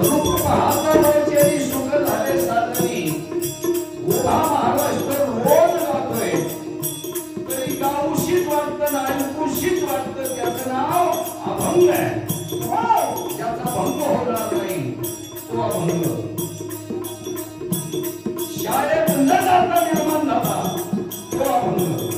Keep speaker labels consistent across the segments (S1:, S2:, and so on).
S1: रूप पाहता वचनी सुख झाले साधनी उभा महाराष्ट्र रोज गातोय तरी गावशीच वाटतं नाही कुशीच वाटतं त्याचं नाव अभंग आहे त्याचा भंग होणार नाही तो अभंग शाळेत न जाता निर्माण झाला तो अभंग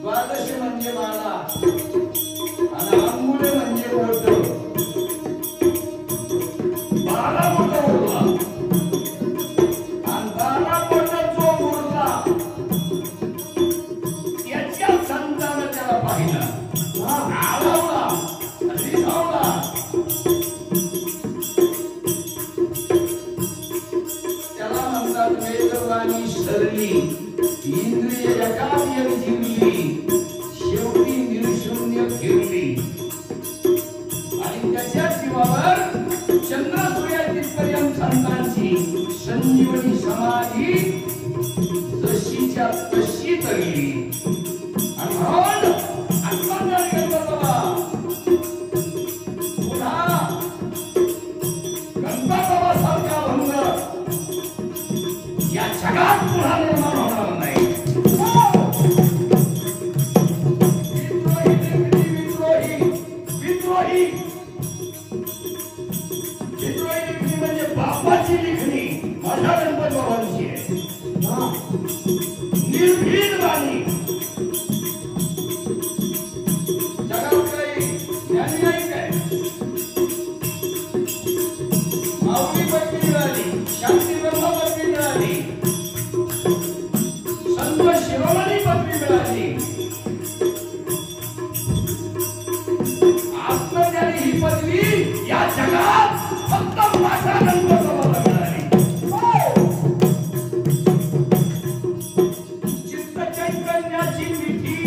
S1: द्वादश म्हणजे बारा आणि अंगुले म्हणजे बोट बारा बोट उरला आणि बारा बोट जो उरला त्याच्या संतानं त्याला पाहिलं आवडला रिझावला त्याला म्हणतात वेदवाणी सरली इंद्रिय एकाग्र जीवली शेवटी निर्शून्य ठेवली आणि त्याच्या जीवावर चंद्र सूर्यापर्यंत संतांची संजीवनी समाधी जशीच्या तशी तरली आणि म्हणून आत्मज्ञान गणपतबाबा पुन्हा गणपतबाबा सारखा भंग या जगात पुन्हा निर्माण होणार नाही म्हणजे बापाची लिखणी माझ्या गणपती बाबांची आहे निर्भीड वाणी जगात काही ज्ञानी नाही काय माऊली पत्नी मिळाली शांती ब्रह्म पत्नी मिळाली संत शिरोमणी पत्नी मिळाली आत्मज्ञानी ही पदवी या जगात फक्त माझ्या गणपतबाबाला मिळाली चित्त चैतन्याची मिठी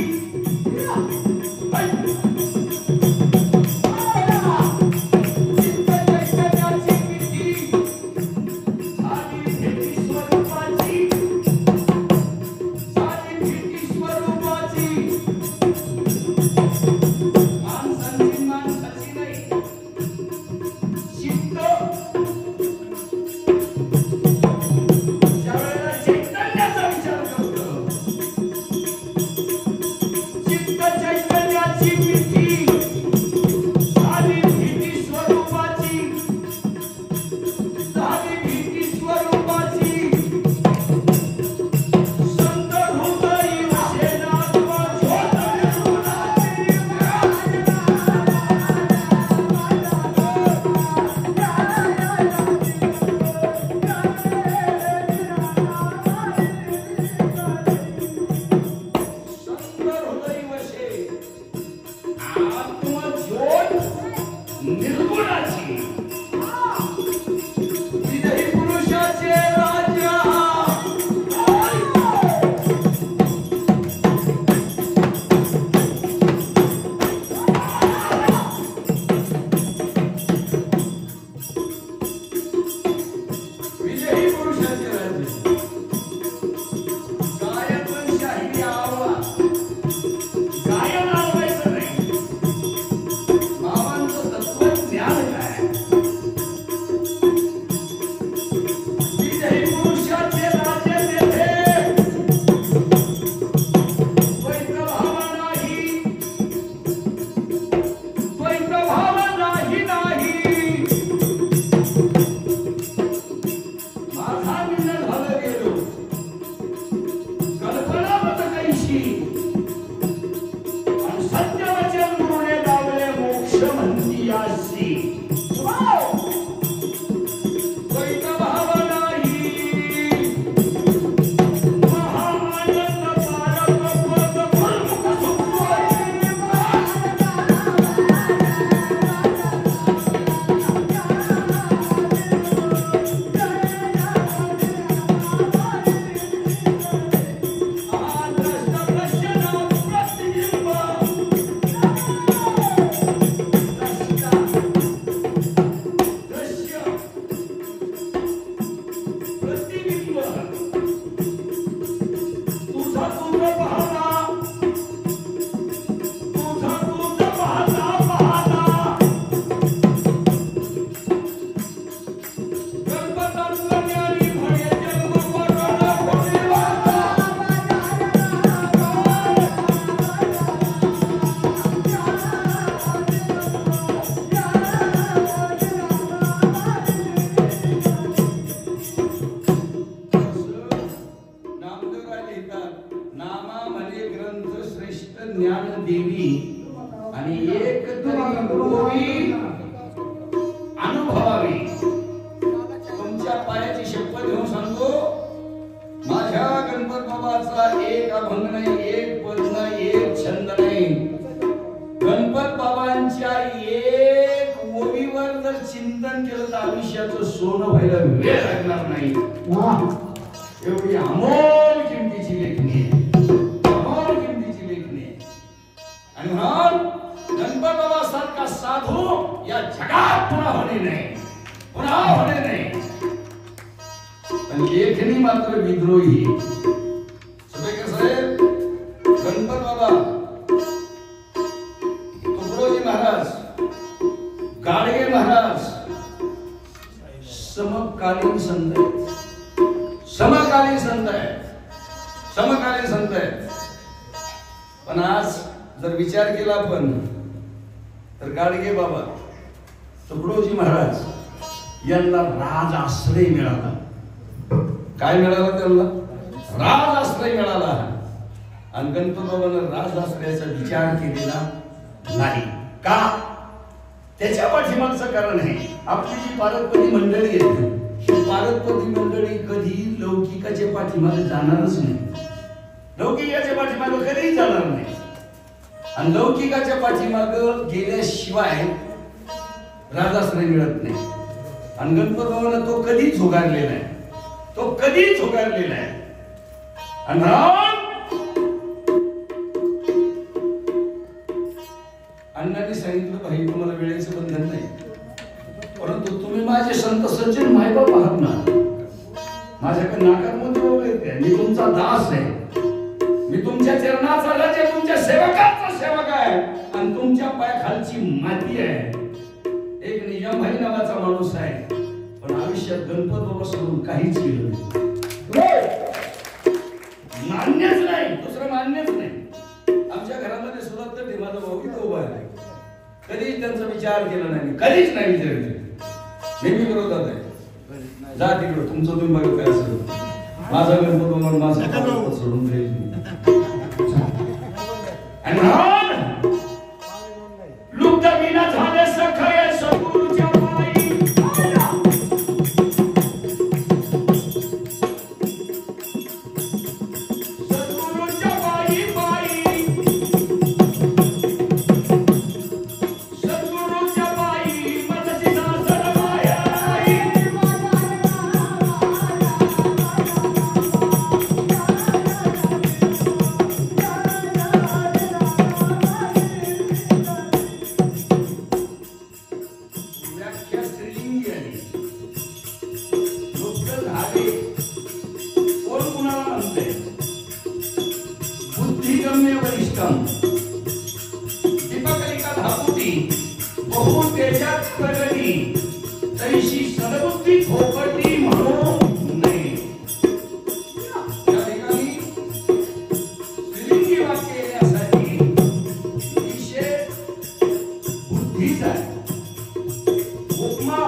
S1: चित्त चैतन्याची मिठी झाली भेटी स्वरूपाची झाली भेटी स्वरूपाची माणसाची माणसाची नाही ज्ञान देवी आणि एक तरी ओवी अनुभवावी. तुमच्या पायाची शपथ घेऊन सांगतो, माझ्या गणपत बाबाचा एक अभंग नाही, एक पद नाही, एक छंद नाही. गणपत बाबांच्या एक ओवीवर जर चिंतन केलं तर आयुष्याचं सोनं व्हायला वेळ लागणार नाही. एवढी अमोल किमतीची लेखणी आहे, अमोल किमतीची लेखणी आहे. आणि म्हणून गणपत बाबा सारखा साधू या जगात पुन्हा होणे नाही, पुन्हा होणे नाही. पण लेखणी मात्र विद्रोही. सुपेकर साहेब, गणपत बाबा, तुकडोजी महाराज, गाडगे महाराज समकालीन संत आहेत, समकालीन संत आहेत, समकालीन संत आहेत. पण आज जर विचार केला आपण तर गाडगे बाबा, तुकडोजी महाराज यांना राज आश्रय मिळाला. काय मिळाला त्यांना? राज आश्रय मिळाला. आणि गणपत बाबांना राज आश्रयाचा विचार केलेला नाही. का? त्याच्या पाठीमागचं कारण आहे, आपली जी पारदपदी मंडळी आहे, ही पारदपदी मंडळी कधी लौकिकाच्या पाठीमागे जाणारच नाही, लौकिकाच्या पाठीमागे कधीही जाणार नाही. आणि लौकिकाच्या पाठीमागे गेल्याशिवाय राजाश्रय मिळत नाही. आणि गणपत बाबांना तो कधीच झुगारलेला आहे, तो कधीच झुगारलेला आहे. आणि अण्णांनी सांगितलं, भाई तुम्हाला वेळेचं बंधन नाही, परंतु तुम्ही माझे संत सज्जन मायबाप आहात ना, माझ्याकडे नाकारमध्ये वगैरे मी तुमचा दास आहे, मी तुमच्या चरणाचा राज आहे, तुमच्या सेवकाचा सेवक आहे आणि तुमच्या पायाखालची माती आहे. एक निजामभाई नावाचा माणूस आहे, पण आयुष्यात गणपत बाबा सोडून काहीच केलं नाही, मान्यच नाही, दुसरं मान्यच नाही. आमच्या घरामध्ये सुद्धा तर माझा भाऊ उभा आहे, कधीच त्यांचा विचार केला नाही, कधीच नाही विचार केला. नेहमी विरोधात आहे, जा तिकडं तुमचं तुम्ही बघा काय असेल, माझा गणपत बाबा माझा सोडून जाईल. आणि लुप्त विना झाले सखय सद्गुरूच्या पायी, सद्गुरूच्या पायी पायी, सद्गुरूच्या पायी मजसी दासन माया. बुद्धिगम्य वरिष्ठम दीपकलिका धापुटी बहु तेजात प्रगती तैशी सदबुद्धी खोपटी म्हणू नये. या ठिकाणी स्त्रीलिंगी वाक्य येण्यासाठी विषय बुद्धीचा आहे. उपमा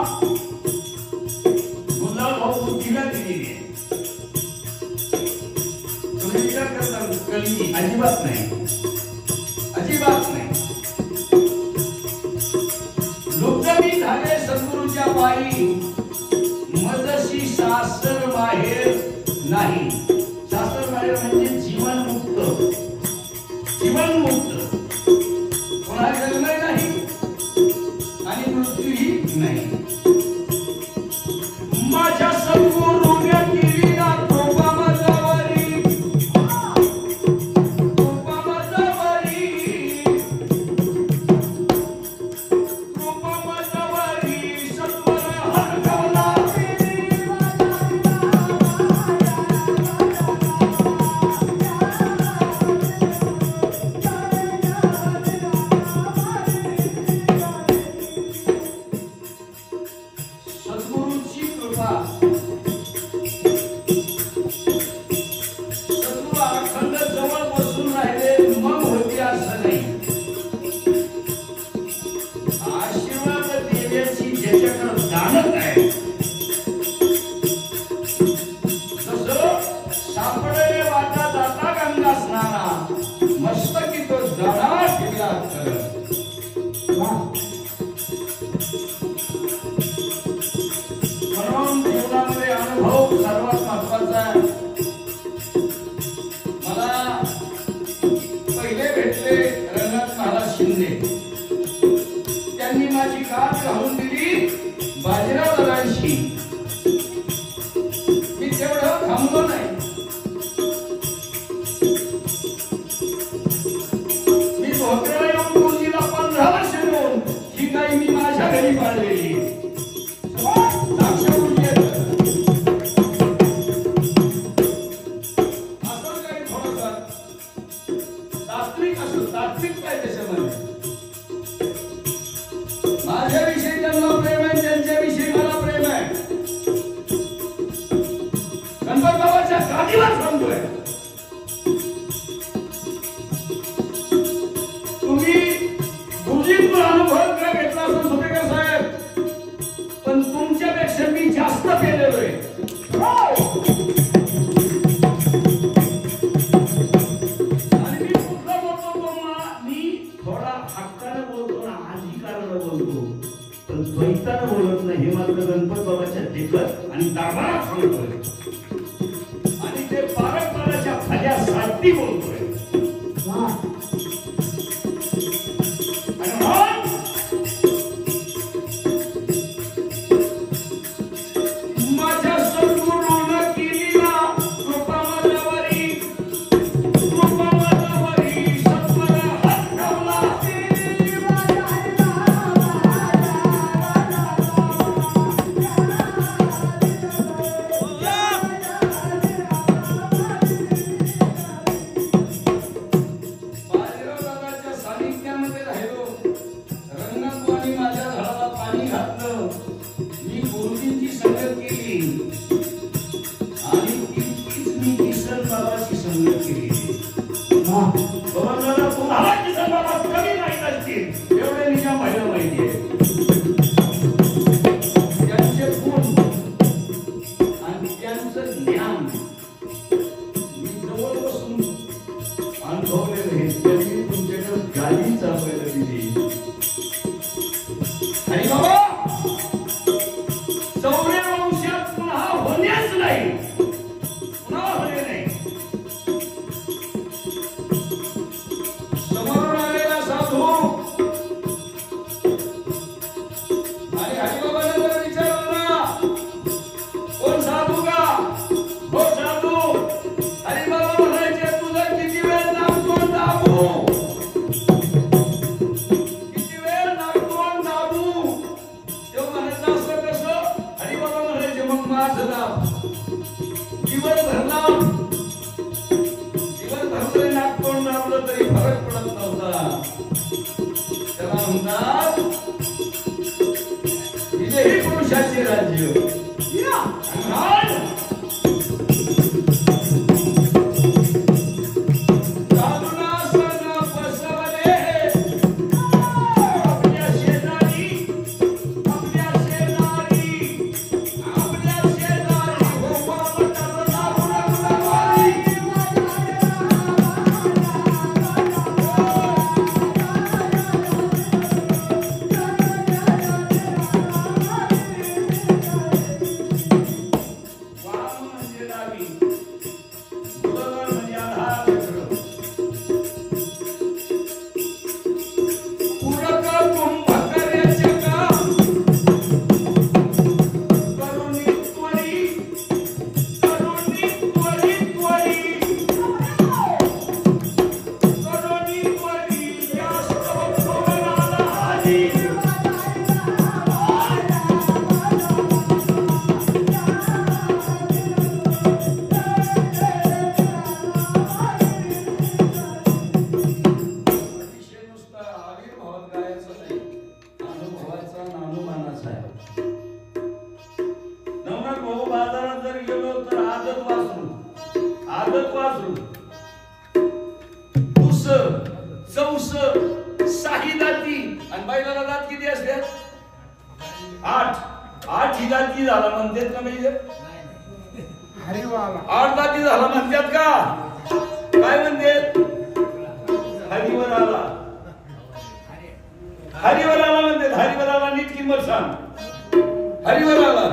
S1: मुलाभाऊ बुद्धीला दिलेली आहे. तुम्ही विचार करता कली अजिबात नाही, अजिबात नाही. लुप्तमी झाले सद्गुरूच्या पायी मजशी सासर माहेर नाही. सासर माहेर म्हणजे जीवनमुक्त, जीवनमुक्त. कोणा जन्म नाही आणि मृत्यूही नाही. माझ्या सद्गुरूने केलेला कृपा माझ्यावरी, कृपा माझ्यावरी, कृपा माझ्यावरी सत्वर हरवला. सद्गुरूची कृपा घालून दिली बाजीराव दादांशी. मी तेवढं थांबलो नाही. मी धोत्र्याला येऊन मुलगीला 15 वर्ष देऊन ही गाय मी माझ्या घरी पाळलेली. माझ्याविषयी त्यांना प्रेम आहे, त्यांच्याविषयी मला प्रेम आहे. गणपत बाबाच्या गादीवर सांगतोय. तुम्ही गुरुजींवर अनुभव घेतला असून सुपेकर साहेब, पण तुमच्यापेक्षा मी जास्त पेलेलो आहे. आणि मी कुठला बोलतो मी थोडा हक्काने बोलतो ना, अधिकाराने बोलतो, पण द्वैताने बोलत नाही. हे मात्र गणपत बाबाच्या देखत आणि दरबारात सांगतोय. आणि ते पारंपराच्या फल्यासाठी बोलतोय. माझ्या सद्गुरूनं केली ना कृपा माझ्यावरी, कृपा माझ्यावरी सत्वरा हात ठेवला. बाजीराव दादाच्या सानिध्यामध्ये राहिलो. रंगणवाणी माझ्या झाडाला पाणी घातलं. मी गुरुजींची संगत केली आणि तीच मी किसन बाबाची संगत केली. तुम्हाला किसन बाबा कमी माहीत असतील एवढे निजाम व्हायला माहिती आहे. त्यांचे गुण आणि त्यांचं ज्ञान मी जवळ बसून अनुभवलेलं आहे. त्यांनी तुमच्याकडे गाडी चालवायला दिली. आणि बाबा चौऱ्यावंशात पुन्हा होण्याच नाही, पुन्हा होणे नाही. समोरून आलेला साधू आणि हरिबाबाने जर विचारलं ना, कोण साधू का? हो साधू. हरिबाबा म्हणायचे, तुझं किती वेळ नागतोंड दाबू, किती वेळ नागतोंड दाबू. तेव्हा म्हणायचं असं कसं? हरिबाबा म्हणायचे, मग माझं दाब. दिवसभर नागतोंड दाबलं तरी फरक पडत नव्हता. त्याला म्हणतात विजयी पुरुषाचे राज्य. आठ ही जाती झाला म्हणतात का म्हणजे आठ जाती झाला म्हणतात का काय म्हणतात हरिवर आला म्हणतात हरिवर आला नीट किंमत सांग हरिवर आला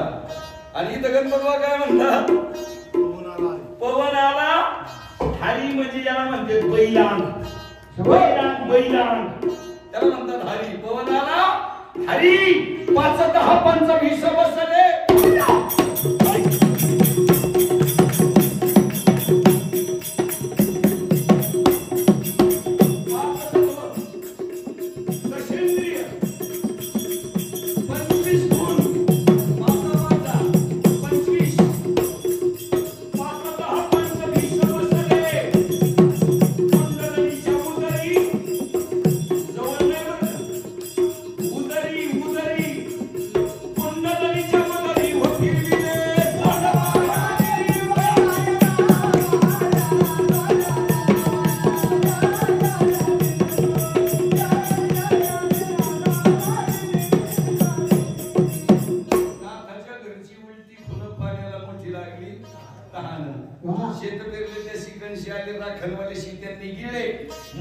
S1: आणि इथं गणपतवा काय म्हणतात पवन आला हरी म्हणजे याला म्हणतात बैलांग त्याला म्हणतात हरी पवन आला हरी 5 10 25 बसले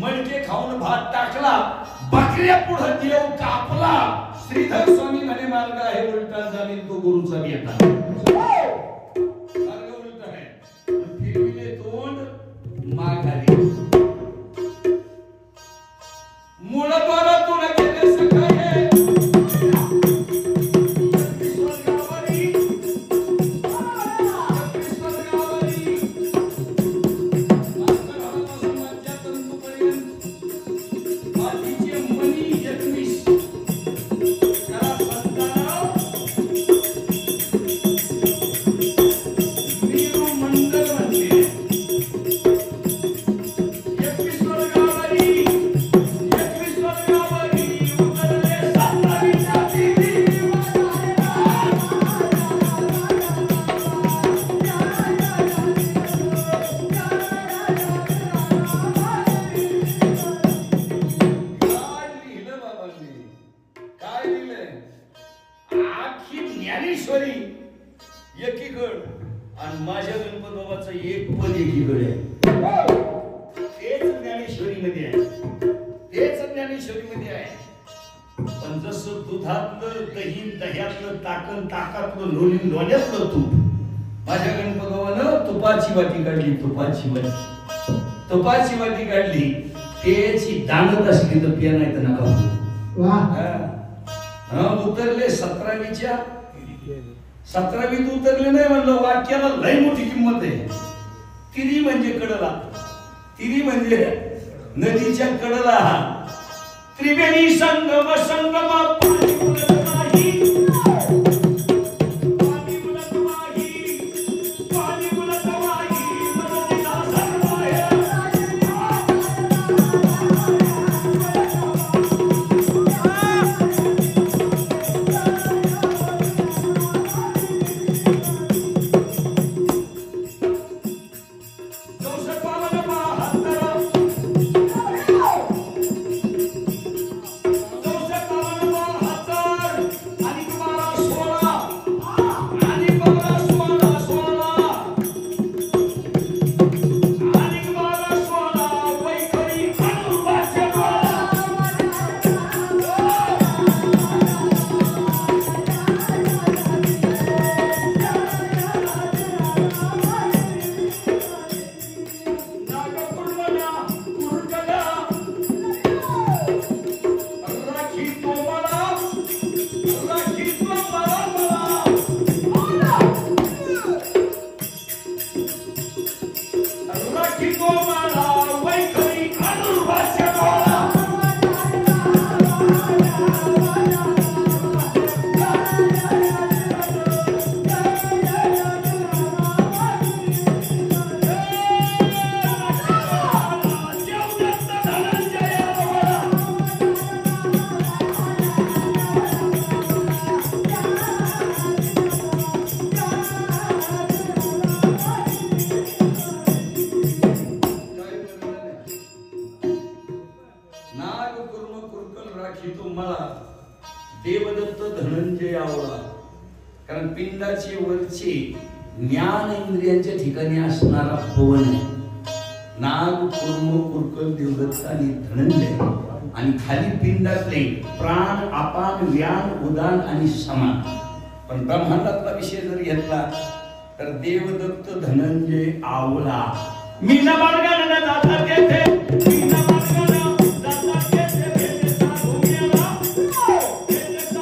S1: मडके खाऊन भात टाकला बकऱ्या पुढे देव कापला श्रीधर स्वामी म्हणे मार्ग आहे उलटा जाणे तो गुरुचा बेटा मार्ग उलटा आहे फिरविले तोंड माघारी मूळद्वारातून गेले सकाळे तुपाची वाटी काढली त्याची दांगत असली तर पिया नाही तर नका उतरले 17वीत उतरले नाही म्हणलं वाक्याला लय मोठी किंमत आहे तिरी म्हणजे कडला तिरी म्हणजे नदीच्या कडला त्रिवेणी संगम पाणी उडत नाही देवदत्त धनंजय आवळा कारण पिंडाचे वरचे ज्ञान इंद्रियांच्या ठिकाणी असणारा पवन आहे नाग कुर्म कुरकल देवदत्त आणि धनंजय आणि खाली पिंडातले प्राण अपान व्यान उदान आणि समान पण ब्रह्मांडातला विषय जर घेतला तर देवदत्त धनंजय आवळा मीना मार्गाने जातात तेथे मीना मार्गाने जातात तेथे भेटे साधू गेला भेटे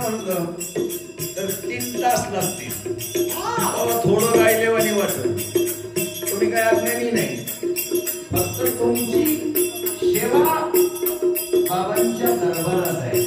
S1: म्हणलं तर 3 तास लागतील. थोडं गायलेवानी वाटत. तुम्ही काय अज्ञानी नाही. फक्त तुमची सेवा बाबांच्या दरबारात आहे.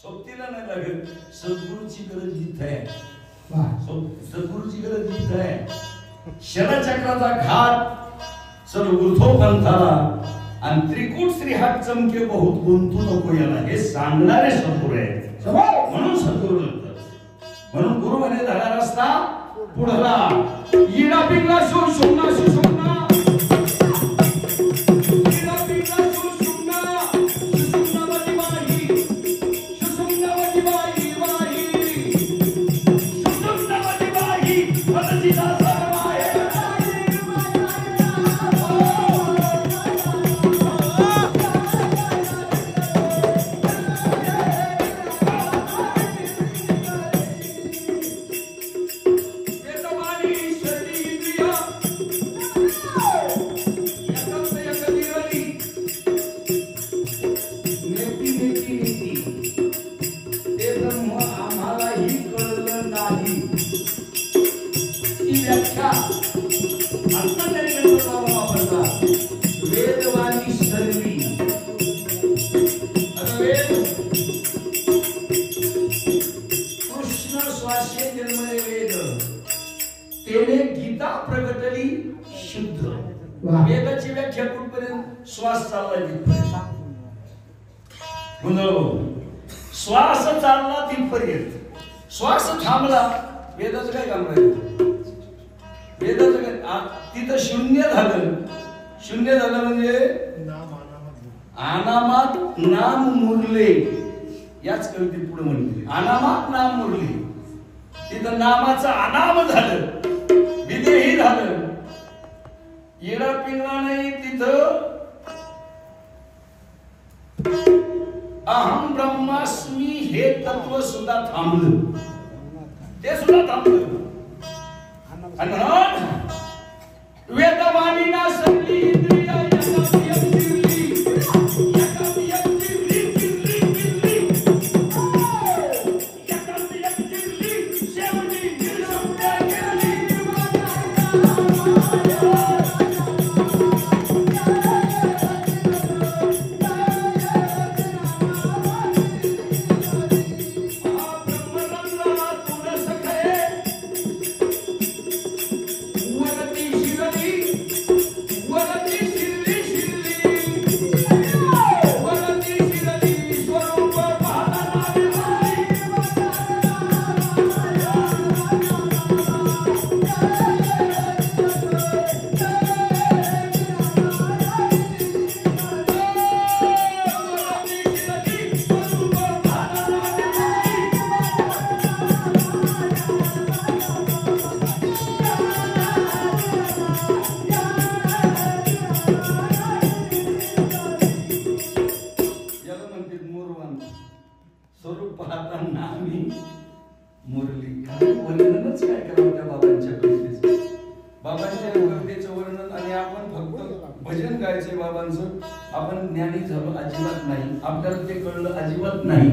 S1: सोबतीला नाही लागत. सद्गुरूची गरज इथं आहे. सद्गुरूची गरज इथं आहे. शरचक्राचा घाट चल ऊर्ध्व पंथाला आणि त्रिकूट श्रीहाट चमके बहुत गुंतू नको याला हे सांगणारे सद्गुरू आहेत. म्हणून सद्गुरू लागतात. म्हणून गुरु म्हणे धडा रस्ता पुढला इडा पिंगला सुषुम्ना सुषुम्ना वेदाची व्याख्या कुठपर्यंत श्वास चालला तिथपर्यंत. श्वास चालला तिथपर्यंत. श्वास थांबला वेदाचं काय काम राहिलं. वेदाचं काय तिथं शून्य झालं. शून्य झालं म्हणजे अनामात नाम मुरले याच कवितेत पुढे म्हणते. अनामात नाम मुरले. तिथं नामाचं अनाम झालं. विदेही झालं. येडा पिंगळा नाही तिथं अहम ब्रह्मास्मी हे तत्व सुद्धा थांबलं. ते सुद्धा थांबलं. आणि वेदवाणीना सगळी इंद्रिया काय करावं त्या बाबांच्या कवितेचं, बाबांच्या कवितेचं वर्णन. आणि आपण फक्त भजन गायचंय बाबांचं, आपण ज्ञानी झालो अजिबात नाही, आपल्याला ते कळलं अजिबात नाही.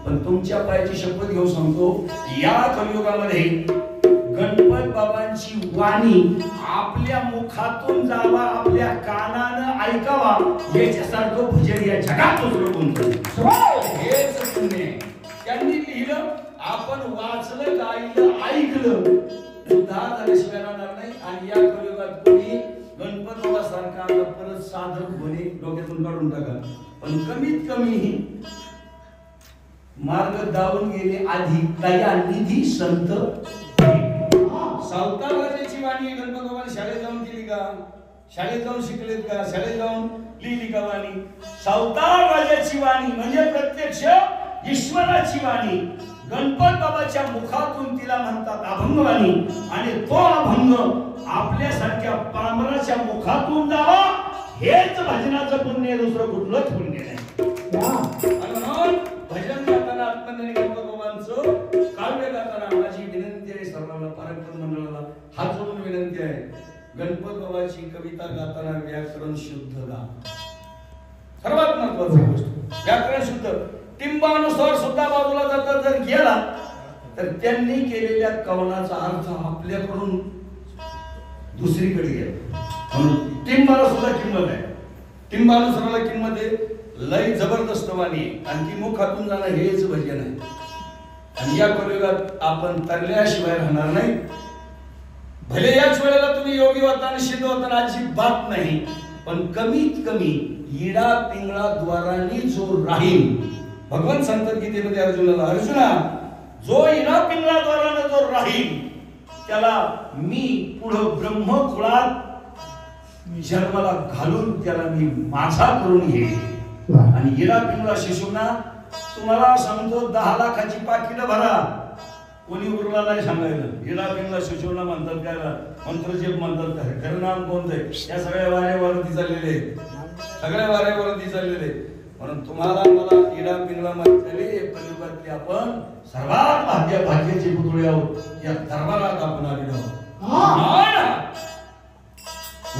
S1: पण तुमच्या पायाची शपथ घेऊन सांगतो, या कलियुगामध्ये गणपत बाबांची वाणी आपल्या मुखातून जावा, आपल्या कानानं ऐकावा, याच्यासारखं भजन या जगात दुसरं कोणतं हेच पुण्य. त्यांनी लिहिलं, आपण वाचलं, गायलं, ऐकलं सुद्धा झाल्याशिवाय राहणार नाही. आणि या कलियुगात कोणी गणपत बाबा सारखा परत साधक होणे डोक्यातून काढून टाका. पण कमीत कमी मार्ग दावून गेले आधी दया निधी संत. सावता राजाची वाणी गणपत बाबांनी शाळेत जाऊन केली का? शाळेत जाऊन शिकलेत का? शाळेत जाऊन लिहिली का वाणी? सावता राजाची वाणी म्हणजे प्रत्यक्ष ईश्वराची वाणी गणपत बाबाच्या मुखातून तिला म्हणतात अभंगवाणी. आणि तो अभंग आपल्यासारख्या पामराच्या मुखातून जावा, हेच भजनाचं पुण्य, दुसरं कुठलंच पुण्य नाही. म्हणून भजन गाताना आत्मज्ञानी गणपत बाबांचं काव्य गाताना माझी विनंती आहे सर्वांना, पारंपरिक मंडळाला हात जोडून विनंती आहे, गणपत बाबाची कविता गाताना व्याकरण शुद्ध गा. सर्वात महत्वाची गोष्ट व्याकरण शुद्ध. टिंबानुसार सुद्धा बाजूला जाता जर गेला तर त्यांनी केलेल्या कवनाचा अर्थ आपल्याकडून दुसरीकडे गेला. म्हणून टिंबाला सुद्धा किंमत आहे, टिंबानुसाराला किंमत आहे. लय जबरदस्त वाणी आणि ती मुखातून जाणं हेच भजन आहे. आणि या कलियुगात आपण तरल्याशिवाय राहणार नाही. भले याच वेळेला तुम्ही योगी होता आणि सिद्ध होता अजिबात नाही, पण कमीत कमी इडा पिंगळा द्वारांनी जो राहील, भगवान सांगतात गीतेमध्ये अर्जुनाला, अर्जुना जो इडा पिंगळा द्वाराने जो राहील त्याला मी पुढं ब्रह्मकुळात जन्माला घालून त्याला मी माझा करून घेईन. आणि इडा पिंगळा शिशूंना तुम्हाला सांगतो 10 लाखाची पाकिटं भरा, कोणी उरला नाही सांगायला. इडा पिंगळा शिशूंना म्हणतात काय, मंत्रजेप म्हणतात काय, खरं नाम कोणतं आहे? या सगळ्या वाऱ्यावरती चाललेले, सगळ्या वाऱ्यावरती चाललेले. म्हणून तुम्हाला मला इडा पिंगळा म्हटलेले कलियुगातले आपण सर्वात भाग्याचे पुतळे आहोत. या दरबारात आपण आलेलो आहोत.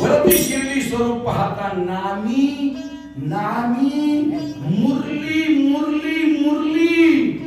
S1: वरती शिरली स्वरूप पाहता नामी नामी मुरली मुरली मुरली